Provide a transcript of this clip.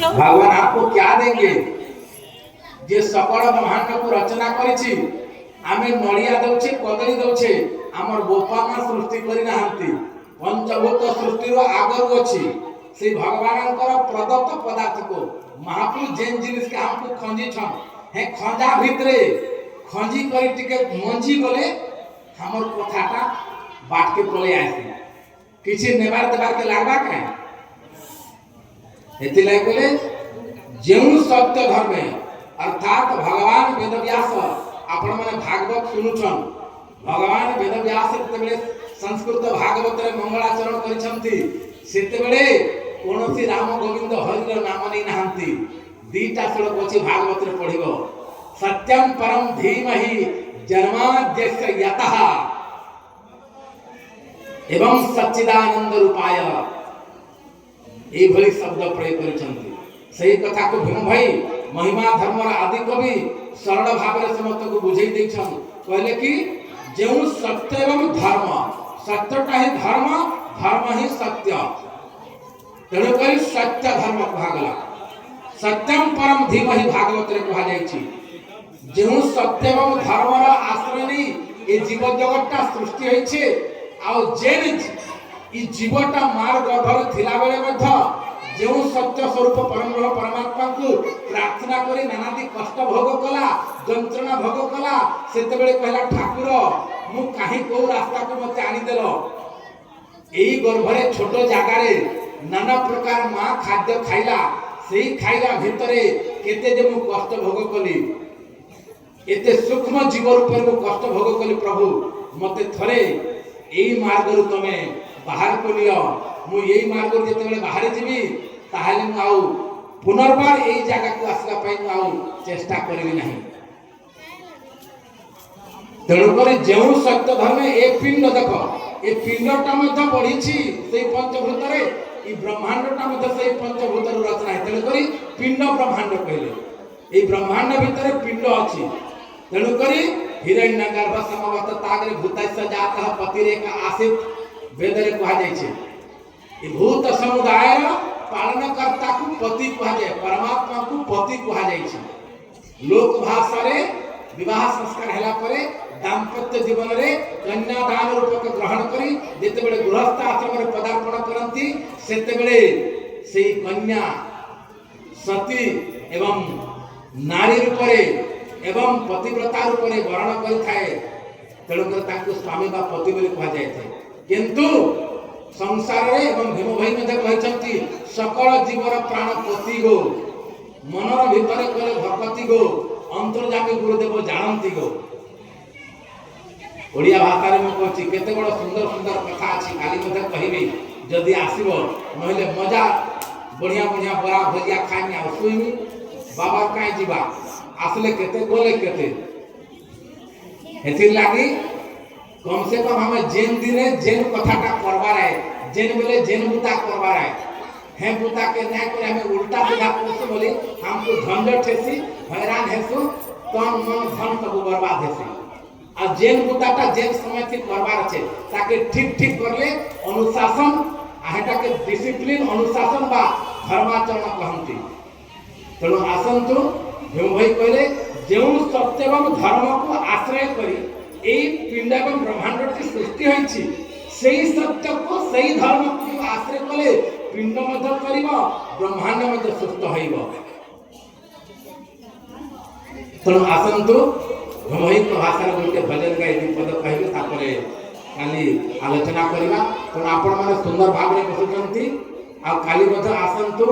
भगवान आपको क्या देंगे? जे सकल ब्रह्मांड को रचना करिछि आमे नड़िया दउछे कदली दउछे हमर बोपा मा सृष्टि करि नाहंती पंचभूत सृष्टि रो आगर अछि से भगवानकर प्रदत्त पदार्थ को महापुरुष जेन जिनिस के हमको खंजी छन हे खंजा भितरे खंजी करी टिके मंजी गले हमर कथाटा बाट के पले आसी किछि नेबार देबार के लागबा के एति लाई बोले जेउ सत्य धर्म अर्थात भगवान वेदव्यास आपण माने भागवत सुनुछन भगवान वेदव्यास तेबेले संस्कृत भागवत रे मंगलाचरण करिसंती सेतेबेले कोनोसी राम गोविंद हरि नाम नै नाहंती दीटा श्लोक अछि भागवत रे पढिबो सत्यम परम धीमहि जन्माद्यस्य यतः एवं सच्चिदानंद रूपाय ए भली शब्द प्रयोग करिसंती सही कथा को भीम भाई महिमा धर्म आदि कवि सरल भाव रे समस्त को बुझाई दैछन कहले कि जेउ सत्य एवं धर्म सत्यटा ही धर्म धर्म ही सत्य तेणु करी सत्य धर्म कहा गला सत्यम परम धीमहि भागवत रे कहा जाईछि जेउ सत्य एवं धर्म रा आश्रय नै ए जीव जगतटा सृष्टि होइछे आ जेन ई जीवटा मार गर्भर थिला बेले मध्य जो सत्य स्वरूप परम परमात्मा को प्रार्थना करी नानादी कष्ट भोग कला जंत्रणा भोग कला सेते बेले कहला ठाकुर मु काहे को रास्ता को मते आनी देलो एई गर्भरे छोट जागा रे नाना प्रकार मां खाद्य खाइला सेई खाइला भितरे केते जे मु कष्ट भोग कली एते सूक्ष्म जीव रूप में कष्ट भोग कली प्रभु मते थरे एई मार्ग रु तमे बाहर को लियो मु एई मार्ग रु जेते बेले बाहर जिबी ताहाले मु आउ पुनर्बार एई जागा को आसला पई मु आउ चेष्टा करबी नहीं तेणु करे जेउ सत्य धर्म ए पिंड देखो ए पिंडटा मध्ये पढिछि सेई पंचभूत रे ई ब्रह्मांडटा मध्ये सेई पंचभूत रु रचना है तेणु करी पिंड ब्रह्मांड कहले ए ब्रह्मांड भितरे पिंड अछि तेणु करी हिरण्यगर्भ समवत तागरे भूतस्य जातः पतिरेक आसित वेद रे कहा जाय छै ए भूत समुदाय रो पालन करता को पति कहा जाय परमात्मा को पति कहा जाय छै लोक भाषा रे विवाह संस्कार हैला परे दाम्पत्य जीवन रे कन्यादान रूपक ग्रहण करी जेते बेले गृहस्थ आश्रम रे पदार्पण करंती सेते बेले सेई कन्या सती एवं नारी रूप रे एवं पतिव्रता रूप रे वर्ण करि थाए तेणु कर ताकू स्वामी बा पति बोली कहा जाय थाए किंतु संसार रे एवं भीम भाई मध्ये कहचंती सकल जीवर प्राण पति गो मनर भितरे कले भक्ति गो अंतर्जामी गुरुदेव जानंती गो ओडिया भाषा रे म कहछि केते बड़ सुंदर सुंदर कथा अछि काली मध्ये कहिबी जदी आसीबो नहले मजा बढ़िया बढ़िया बड़ा भजिया खाइनी आ सुइमी बाबा काई जीवा आसले केते गोले केते हेति लागी कम से कम हमें जेन दिने जेन कथाटा करबार है जेन बोले जेन बुता करबार है हे बुता के न्याय करे हमें उल्टा सीधा पूछ बोले हमको झंझट हेसी हैरान हेसु तन मन धन सब बर्बाद हेसी आ जेन बुताटा जेन समय थी करबार छे ताके ठीक ठीक करले अनुशासन आहेटा के डिसिप्लिन अनुशासन बा धर्माचरण कहंती तेणु आसंतु भीम भाई कहले जेउ सत्य एवं धर्म को आश्रय करी एई पिंड एवं ब्रह्मांड की सृष्टि होइछि सेई सत्य को सेई धर्म को आश्रय कले पिंड मध्य करिबो ब्रह्मांड मध्य सुस्त होइबो तेणु आसंतु भमहि भाषा रे गोटे भजन गाई दि पद कहबे तापरे काली आलोचना करिबा तेणु आपण माने सुंदर भाव रे बसुचंती आ काली मध्य आसंतु